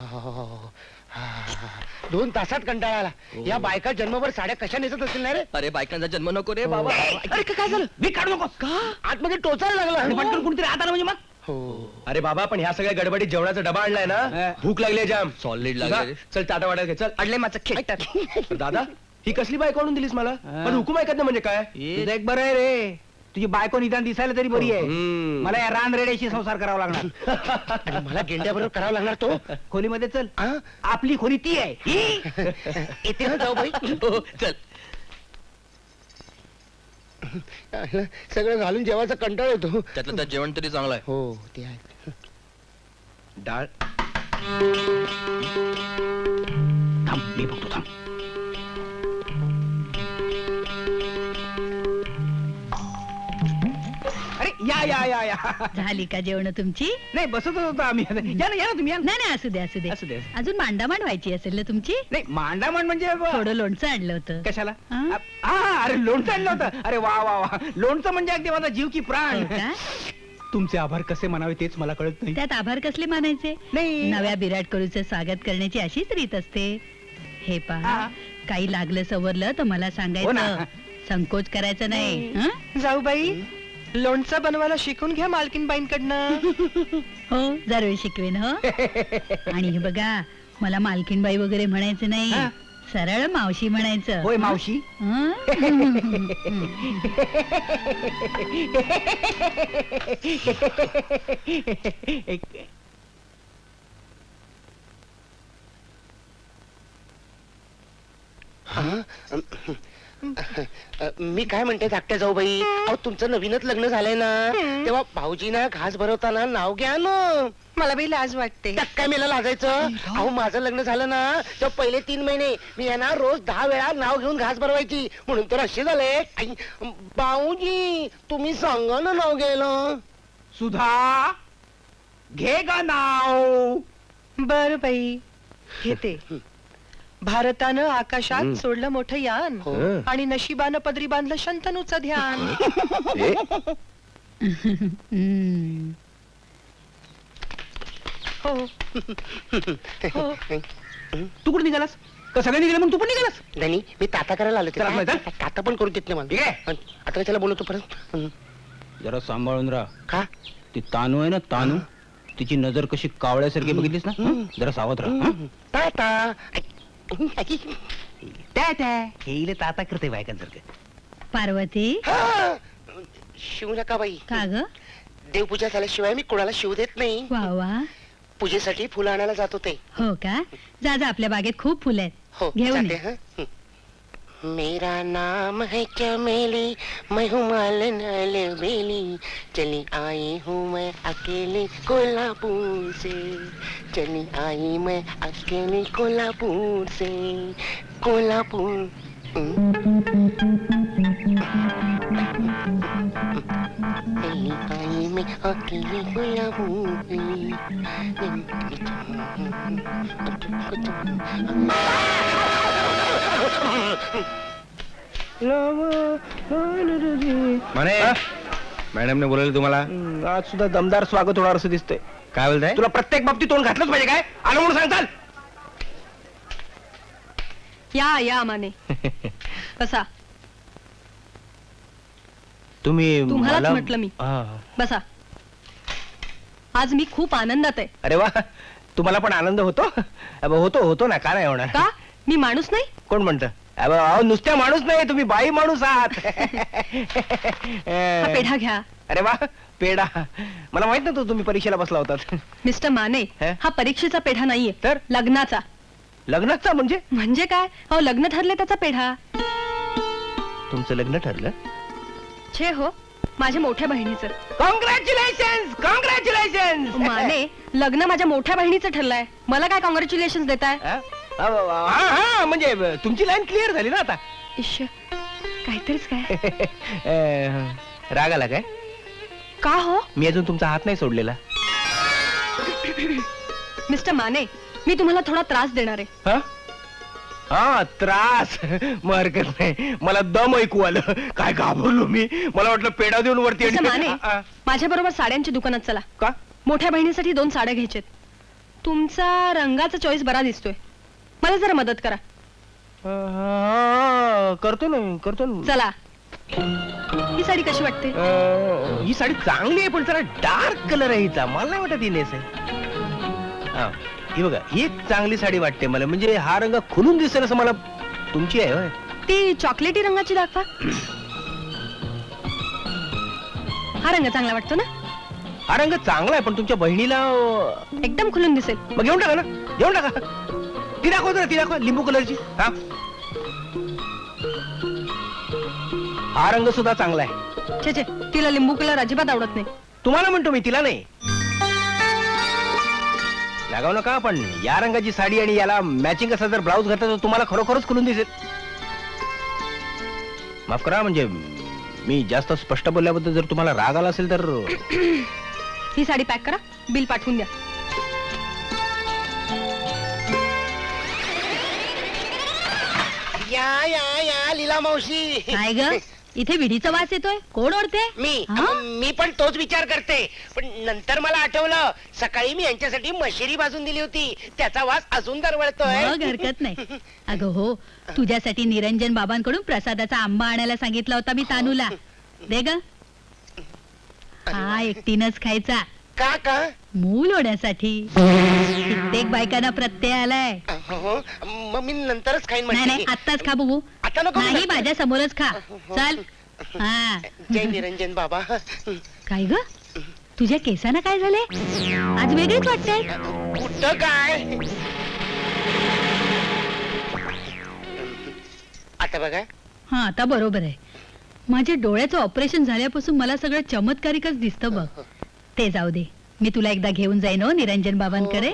2 तासात कंटाळा आला. या बायका जन्मभर साड्या कशा नेसत असतील ना रे. अरे बायकांचा जन्म नको रे बाबा. अरे काय झालं? मी काढू नकोस का? आतमध्ये टोचायला लागला. पटकन कोणतरी आत आलं म्हणजे मग. हो. अरे बाबा पण ह्या सगळ्या गडबडीत जेवणाचा डबा आणलाय ना. भूक लागली जाम. सॉलिड सुधा, लागले. चल टाटा वाटा घे चल. अडले माझं खेट. दादा ही कसली बायको आणून दिलीस मला. पण हुकूम ऐकत ना म्हणजे काय. तुझं एक बरं आहे रे, तुझी बायको निदान दिसायला तरी बरी आहे. हम्म. मला या रान रेड्याशी संसार करावा लागणार. आणि मला गेंड्याबरोबर करावा लागणार तो. खोलीमध्ये चल, हा? आपली खोली ती आहे. येते ना जाऊ बाई. हो, चल. सगळं घालून जेवायचा कंटाळ येतो. त्यातलं त्यात जेवण तरी चांगलं आहे. हो ते आहे. डाळ थांब, मी बघतो थांब. अरे या या या या. झाली का जेवण तुमची? नाही बसतच होतो आम्ही. या ना तुम्ही या ना. नाही नाही असू दे असू दे असू दे. अजून मांडामांड व्हायची असेल ना तुमची. नाही मांडामांड म्हणजे थोडं लोणचं आणलं होतं. कशाला? हा? हा अरे लोणचं आणलं होतं. अरे वा वा वा, लोणचं म्हणजे अगदी माझा जीव की प्राण. हो का? तुमचे आभार कसे म्हणावे तेच मला कळत नाही. त्यात आभार कसले मानायचे? नाही. नव्या विराट कोहलीचं स्वागत करण्याची अशीच रीत असते. हे पहा, हा. काही लागलं सवरलं तर मला हो ना. सांगायचं, संकोच करायचा नाही. हं? जाऊबाई लोणचं बनवायला शिकून घ्या मालकीनबाईंकडनं. हो जरूर शिकवेन. हो आणि हे बघा, मला मालकीनबाई वगैरे म्हणायचं नाही, हा. सरळ मावशी म्हणायचं. होय मावशी. हं? मी काय म्हणते धाकट्या जाऊ बाई, अहो तुमचं नवीनच लग्न झालंय ना, तेव्हा भाऊजीना घास भरवताना नाव घ्या ना. मला बाई लाज वाटते. त्यात काय मला लाजायचं. अहो माझं लग्न झालं ना तेव्हा पहिले 3 महिने मी यांना रोज 10 वेळा नाव घेऊन घास भरवायची, म्हणून तर असे झाले. भाऊजी तुम्ही सांगा ना नाव घ्यायला. सुधा घे गा नाव. बर बाई घेते. भारतानं आकाशात सोडलं मोठं यान, हो. आणि नशिबानं पदरी बांधलं शंतनूचं ध्यान. हं. हो हो. तू कुठे निघालास? का सगळे निघाले मग तू पण निघालास? नाही मी ताता करायला आलो. चला, चला. ताता पण करू देत नाही ठीक आहे. मला. आता त्याला बोलवतो परत. जरा सांभाळून राहा. का? ती तानू आहे ना तानू, तिची नजर कशी कावळ्यासारखी बघितलीस ना. हं? जरा सावध राहा. हं? ताता त्या त्या हेले ताता करते बायकांसारखं. पार्वती शिव नका बाई. का ग? देवपूजा झाल्याशिवाय मी कोणाला शिव देत नाही. वा वा. पूजेसाठी फुलं आणायला जात होते. हो का? जा जा, आपल्या बागेत खूप फुलं आहेत. हो घेऊन जाते. ये. हं. मेरा नाम है चमेली, मैं हूँ मालन अलबेली, चली आई हूँ मैं अकेली कोल्हापुर से, चली आई मैं अकेली कोल्हापुर से, कोल्हापुर. चली आई मैं अकेली कोल्हापुर म्हणे मॅडमने बोलवलं तुम्हाला. आज सुद्धा दमदार स्वागत होणार असं दिसतंय. काय बोलताय? तुला प्रत्येक बाबतीत तोंड घातलंच पाहिजे काय? आलं म्हणून सांगताल. या या माने बसा. तुम्ही तुम्हालाच मला- म्हटलं मी. हा. बसा. आज मी खूप आनंदात आहे. अरे वा, तुम्हाला पण आनंद होतो? होतो होतो ना, का नाही होणार? का मी माणूस नाही? कोण म्हणतं? अहो नुसत्या माणूस नाही, तुम्ही बाई माणूस आहात. हा पेढा घ्या. अरे वा, पेढा. मला माहित नव्हतं तुम्ही परीक्षेला बसला होतात. मिस्टर माने, हे? हा परीक्षेचा पेढा नाहीये, तर? लग्नाचा. लग्नाचा म्हणजे? म्हणजे काय? हो लग्न ठरले त्याचा पेढा. तुमचं लग्न ठरलं? छे हो, माझ्या मोठ्या बहिणीचं. Congratulation congratulation. माने, लग्न माझ्या मोठ्या बहिणीचं ठरलंय. मला काय कॉंग्रॅच्युलेशन देताय? हा म्हणजे तुमची लाईन क्लिअर झाली ना आता. इश्य, काहीतरीच काय. राग आला काय? का हो? मी अजून तुमचा हात नाही सोडलेला. मिस्टर माने, मी तुम्हाला थोडा त्रास देणार आहे. हा? हा त्रास. मग हरकत नाही, मला दम ऐकू आलं. काय घाबरलो मी. मला वाटलं पेढा देऊन वरती मिस्टर माने, हा, हा. माझ्या बरोबर साड्यांच्या दुकानात चला. का? मोठ्या बहिणीसाठी 2 साड्या घ्यायच्यात. तुमचा रंगाचा चॉईस बरा दिसतोय. मला जरा मदत करा. करतो ना. चला, ही साडी कशी वाटते? ही साडी चांगली आहे पण जरा डार्क कलर आहे हिचा. मला नाही वाटत ही नेसेल. हा, ही बघा, ही एक चांगली साडी वाटते मला. म्हणजे हा रंग खुलून दिसेल असं मला. तुमची आहे होय? ती चॉकलेटी रंगाची दाखवा. हा रंग चांगला वाटतो ना? हा रंग चांगला आहे पण तुमच्या बहिणीला एकदम खुलून दिसेल. मग घेऊन टाका ना, घेऊन टाका. ती दाखवतो ना, ती दाखवा लिंबू कलरची. हा रंग सुद्धा चांगला आहे. छे छे, तिला लिंबू कलर अजिबात आवडत नाही. तुम्हाला म्हणतो मी, तिला नाही. लागाव नका, पण या रंगाची साडी आणि याला मॅचिंग असा जर ब्लाऊज घातला तर तुम्हाला खरोखरच खुलून दिसेल. माफ करा, म्हणजे मी जास्त स्पष्ट बोलल्याबद्दल जर तुम्हाला राग आला असेल तर. ही साडी पॅक करा, बिल पाठवून द्या. या लीला मावशी. काय ग इथे विडीचा वास येतोय? कोण ओढते? हा? मी पण तोच विचार करते, पण नंतर मला आठवलं सकाळी मी यांच्यासाठी मशिरी भाजून दिली होती, त्याचा वास अजून दरवळतोय. मग हरकत नाही. अगं हो, तुझ्यासाठी निरंजन बाबांकडून प्रसादाचा आंबा आणायला सांगितला होता मी तानूला. दे ग. हा एकटीनच खायचा. का मूल होण्यासाठी. कित्येक बायकांना प्रत्यय आलाय. हो, मग मी नंतरच खाईन नाही नाही, म्हणजे. आत्ताच खा बघू. आता नको. नाही, माझ्या समोरच खा. चल. हा. जय निरंजन बाबा. काय ग तुझ्या केसांना काय झाले? आज वेगळीच वाटते. कुठं काय? आता बघा. हा आता बरोबर आहे. माझ्या डोळ्याचं ऑपरेशन झाल्यापासून मला सगळं चमत्कारिकच दिसतं बघ. ते जाऊ दे, मी तुला एकदा घेऊन जाईन हो निरंजन बाबांकडे.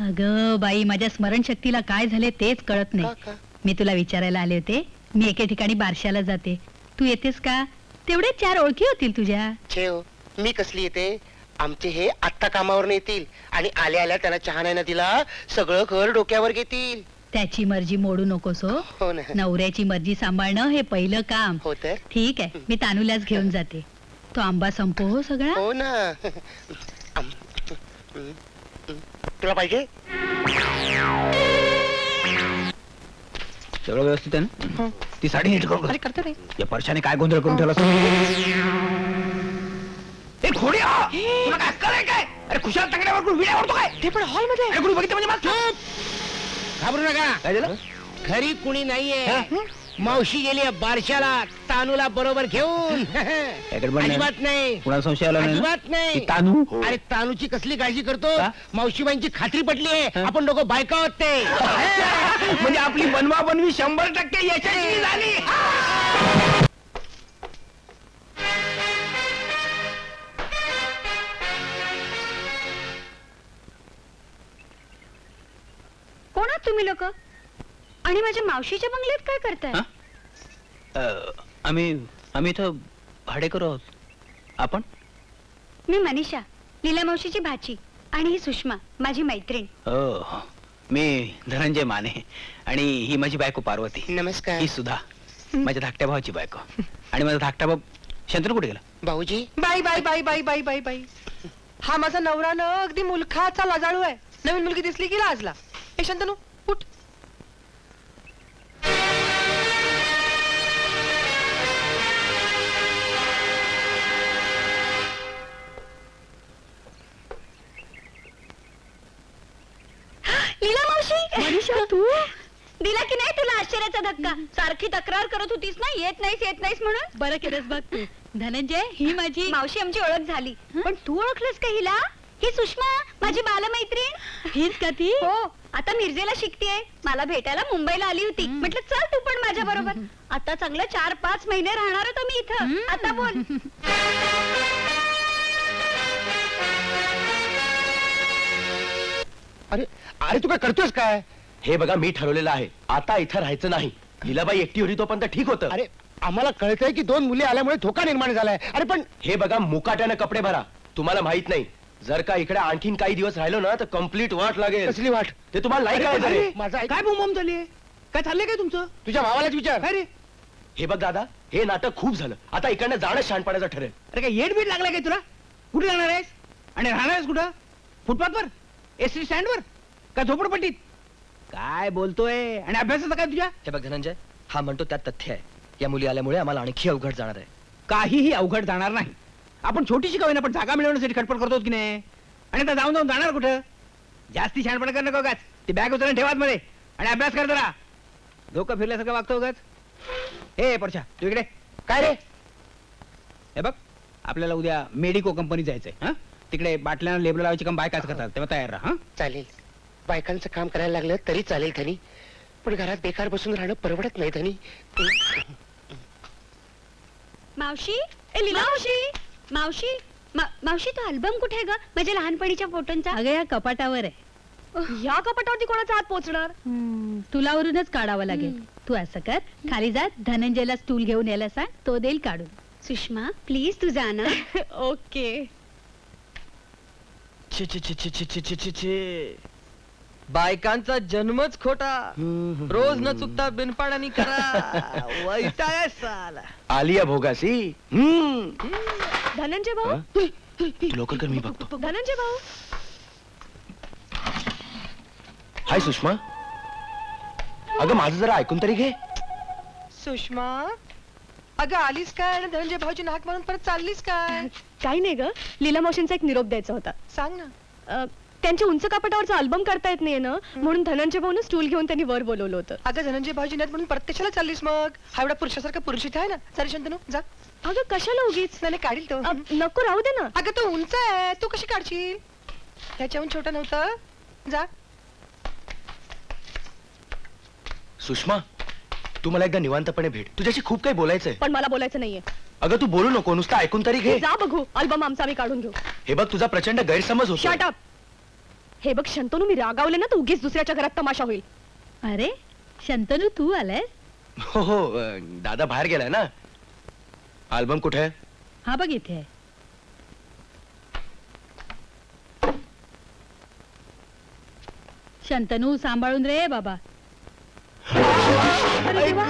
अगं बाई, माझ्या स्मरणशक्तीला काय झाले तेच कळत का? नाही. मी तुला विचारायला आले होते. मी एके ठिकाणी बारशाला जाते, तू येतेस का? तेवढे 4 ओळखी होतील तुझ्या. ठेव, मी कसली येते? आमचे हे आत्ता कामावर येतील आणि आल्या आल्या त्यांना चहा नाही ना दिला, सगळं घर डोक्यावर घेतील. त्याची मर्जी मोडू नकोस हो. हो ना. नवऱ्याची मर्जी सांभाळणं हे पहिलं काम. हो तर. ठीक आहे, मी तानूलाच घेऊन जाते. तो आंबा संपो हो सगळा. हो ना. तुला पाहिजे? सगळं व्यवस्थित आहे ना? ती साडी नीट करून अरे करतो रे. या परशाने काय गोंधळ करून ठेवला. ए खोड्या, तुला काय अक्कल आहे काय? अरे खुशाल तंगड्यावर कोण विड्या ओढतो काय? ते पण हॉल मध्ये. अरे कोणी बघितलं म्हणजे मग घाबरू नका. काय झालं? घरी कुणी नाहीये. मावशी गेली बारशाला तानूला बरोबर घेऊन. गडबड नाही. अजिबात नाही. कुणाला संशय आला नाही ना? अजिबात नाही. ती तानू? अरे तानूची कसली काळजी करतो? का? मावशीबाईंची खात्री पटली आहे. आपण दोघं बायका आहोत ते. म्हणजे आपली बनवा बनवी 100% यशस्वी झाली. कोण आहात तुम्ही लोक? आणि माझ्या मावशीच्या बंगल्यात काय करताय? आम्ही इथं भाडेकरू आहोत. आपण मी मनीषा, लीला मावशीची भाची, आणि ही सुषमा माझी मैत्रीण. हो, मी धनंजय माने आणि ही माझी बायको पार्वती. नमस्कार. ही सुद्धा माझ्या धाकट्या भावाची बायको. आणि माझा धाकटा भाऊ शंतनू कुठे गेला? भाऊजी. बाई बाई बाई बाई बाई बाई बाई, हा माझा नवरा ना अगदी मुलखाचा लाजाळू आहे. नवीन मुलगी दिसली की लाजला. ए शंतनू उठ. लीला मावशी, मनीषा तू? दिला की नाही तुला आश्चर्याचा धक्का? सारखी तक्रार करत होतीस ना, येत नाहीस म्हणून. बरं केलंस बघ तू. धनंजय, ही माझी मावशी आमची ओळख झाली. पण तू ओळखलंस का हिला? ही सुषमा माझी बालमैत्रीण. हीच का ती? हो, आता मिरजेला शिकतेय. मला भेटायला मुंबईला आली होती. म्हटलं चल तू पण माझ्या बरोबर. आता चांगलं 4-5 महिने राहणार होतो मी इथं. आता बोल. अरे अरे तू काय करतोस काय? हे बघा, मी ठरवलेलं आहे आता इथं राहायचं नाही. लीलाबाई एकटी होती तोपर्यंत ठीक होतं. अरे आम्हाला कळतंय की 2 मुली आल्यामुळे धोका निर्माण झालाय. अरे पण हे बघा, मुकाट्यानं कपडे भरा. तुम्हाला माहित नाही, जर का इकडे आणखीन काही दिवस राहिलो ना तर कम्प्लीट वाट लागेल. कसली वाट? ते तुम्हाला नाही अरे, कळत अरे, रे. माझा ऐक. काय बोंबाम झाली? काय चाललंय काय तुमचं? तुझ्या भावालाच विचार. काय रे? हे बघ दादा, हे नाटक खूप झालं. आता इकडनं जाणं शहाणपणाचं ठरेल. अरे काय येड बीड लागलाय काय तुला? कुठे जाणार आहेस? आणि राहणार आहेस कुठं? फुटपाथवर? एसटी स्टँडवर का झोपडपट्टीत? काय बोलतोय? आणि अभ्यासाचं काय तुझ्या? हे बघ धनंजय, हा म्हणतो त्यात तथ्य आहे. या मुली आल्यामुळे आम्हाला आणखी अवघड जाणार आहे. काहीही अवघड जाणार नाही. आपण छोटीशी का होईना पण जागा मिळवण्यासाठी खटपट करतो की नाही? आणि आता जाऊन जाऊन जाणार कुठं? जास्ती शहाणपणा कर नको उगाच. ती बॅग उचलून ठेवात मध्ये आणि अभ्यास कर जरा. डोकं फिरल्यासारखं वागतो उगाच. ए परशा, तू इकडे. काय रे? हे बघ, आपल्याला उद्या मेडिको कंपनी जायचंय. हा, तिकडे बाटल्यांना लेबल लावायची काम बायकाच करतात, तेव्हा तयार राहा. हा? चालेल, बायकांचं काम करायला लागलं तरी चालेल धनी, पण घरात बेकार बसून राहणं परवडत नाही धनी. मावशी, ए लीला मावशी, मावशी, मावशी तो अल्बम कुठे आहे ग माझ्या लहानपणीच्या फोटोंचा? अगं या कपाटावर आहे. या कपाटावरती कोणाचा हात पोचणार? तुलावरूनच काढावं लागेल. तू असं कर, खाली जा, धनंजयला स्टूल घेऊन यायला सांग, तो देईल काढून. सुषमा प्लीज तू जा ना. ओके. छे छे छे छे छे छे छे छे छे. बायकांचा जन्मच खोटा. रोज न चुकता बिनपाडानी करा. वैताग साला. आलिया भोगासी. धनंजय भाऊ, तू लवकर कर, मी बघतो. धनंजय भाऊ. हाय सुषमा. अगं माझं जरा ऐकून तरी घे. सुषमा, अगं आलीस काय आणि धनंजय भाऊजी नाक मारून परत चाललीस काय? काही नाही ग, लीला मावशींचा एक निरोप द्यायचा होता. सांग ना. त्यांच्या उंच कपाटावरचा अल्बम करता येत नाहीये ना, म्हणून धनंजय भाऊन स्टूल घेऊन त्यांनी वर बोलवलं होतं. अगं धनंजय भाऊजी नाहीत म्हणून परत कशाला चाललीस मग? हा एवढा पुरुषासारखा पुरुष इथे आहे ना. जरा शंतनू जा. अगं कशाला उगीच? नाही काढील तो. नको, राहू दे ना. अगं तो उंच आहे, तू कशी काढशील? त्याच्याहून छोटा नव्हतं. जा. सुषमा, तू मला एकदा निवांतपणे भेट. तुझ्याशी खूप काही बोलायचंय. पण मला बोलायचं नाहीये. अगं तू बोलू नको, नुसतं ऐकून तरी घे. जा बघू, अल्बम आमचा आम्ही काढून घेऊ. हे बघ, तुझा प्रचंड गैरसमज होतो. Shut up. हे बघ शंतनू, मी रागावले ना तर उगीच दुसऱ्याच्या घरात तमाशा होईल. अरे शंतनू, तू आलाय? हो हो, दादा बाहेर गेलाय ना. अल्बम कुठे आहे? हा बघ इथे आहे. शंतनू सांभाळून रे बाबा. अरे देवा.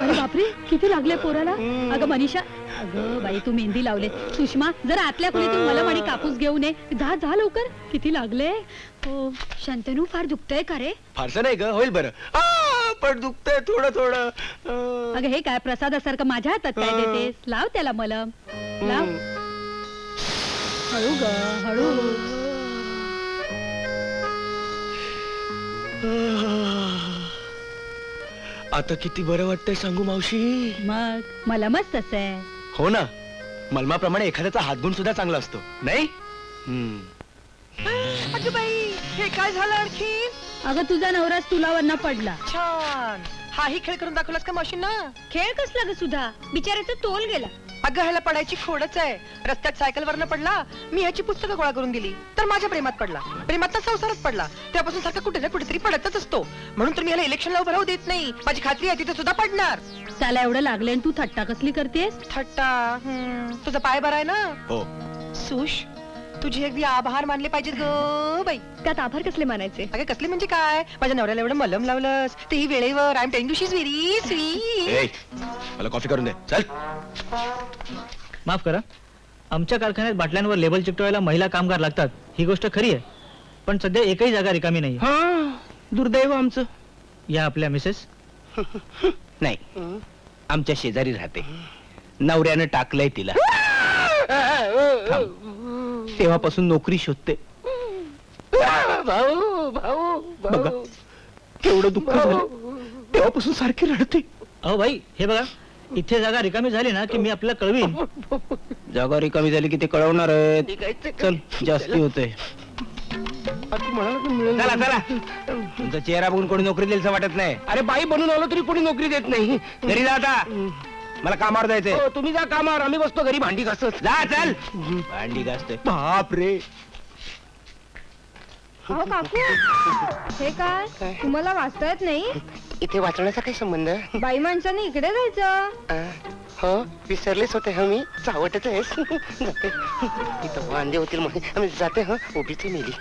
अरे बापरे, किती लागले पोराला. अगं मनीषा, अगं बाई तू मेहंदी लावले. सुषमा, जरा आतल्या खोलीतून मला आणि कापूस घेऊन ये. जा जा लवकर, किती लागले. हो शंतनू, फार दुखतंय का रे? फारसं नाही ग, होईल बरं. पण दुखतंय थोडं थोडं. अगं हे काय प्रसादासारखं माझ्या हातात काय देतेस? लाव त्याला मलम, लाव. हळू ग, हळू. आता किती बरं वाटतंय सांगू मावशी. मग मलमच तसं आहे. हो ना, मलमाप्रमाणे एखाद्याचा हातगुण सुद्धा चांगला असतो नाही? अगं बाई, हे काय झालं आणखी? अगं तुझा नवराच तुलावरनं पडला. छान. हाही खेळ करून दाखवलास का मावशींना? खेळ कसला ग सुधा, बिचाऱ्याचा तोल गेला. अगं ह्याला पडायची खोडच आहे. रस्त्यात सायकल वरनं पडला, मी ह्याची पुस्तकं गोळा करून दिली, तर माझ्या प्रेमात पडला. प्रेमात संसारात पडला. त्यापासून सारखा कुठे ना कुठेतरी पडतच असतो. म्हणून तर मी ह्याला इलेक्शनला उभं राहू देत नाही. माझी खात्री आहे तिथे सुद्धा पडणार. त्याला एवढं लागले आणि तू थट्टा कसली करतेस? थट्टा. तुझा पाय बरा आहे ना? हो. सुश, तुझे अगदी आभार मानले पाहिजेत ग बाई. त्यात आभार कसले मानायचे? अगं कसले म्हणजे काय, माझ्या नवऱ्याला एवढं मलम लावलंस, तेही वेळेवर. I am telling you she is very sweet. मला कॉफी करून दे, चल. माफ करा, आमच्या कारखान्यात बाटल्यांवर लेबल चिकटवायला महिला कामगार लागतात, ही गोष्ट खरी आहे. पण सध्या एकही जागा रिकामी नाही. हा, दुर्दैव आमचं. या आपल्या मिसेस. नाही, आमच्या शेजारी राहते. नवऱ्यानं टाकलंय तिला. थांब. तेव्हापासून नोकरी शोधते. भाऊ भाऊ बघा, भाऊ. केवढं दुःख झालं. तेव्हापासून सारखी रडते. अहो भाई, हे बघा, इथे जागा रिकामी झाली ना की मी आपल्याला कळवीन. जागा रिकामी झाली की ते कळवणार आहेत. निघायचं का? चल, जास्ती होतंय. तू म्हणाला तर मिळेल. चला चला. तुमचा चेहरा बघून कोणी नोकरी देईल असं वाटत नाही. अरे बाई बनून आलो तरी कोणी नोकरी देत नाही. घरी जा आता, मला कामावर जायचंय. हो, तुम्ही जा कामावर, आम्ही बसतो घरी भांडी घासत. जा चल. भांडी घासते. बाप रे. अहो काकू, हे काय काय? तुम्हाला वाचता येत नाही? इथे वाचण्याचा काय संबंध? बाई माणसाने इकडे जायचं. हो, विसरलेच होते हा मी. चावटच आहेस. जाते. इथं वांदे होतील म्हणून आम्ही जाते. हा, उभीच मेली.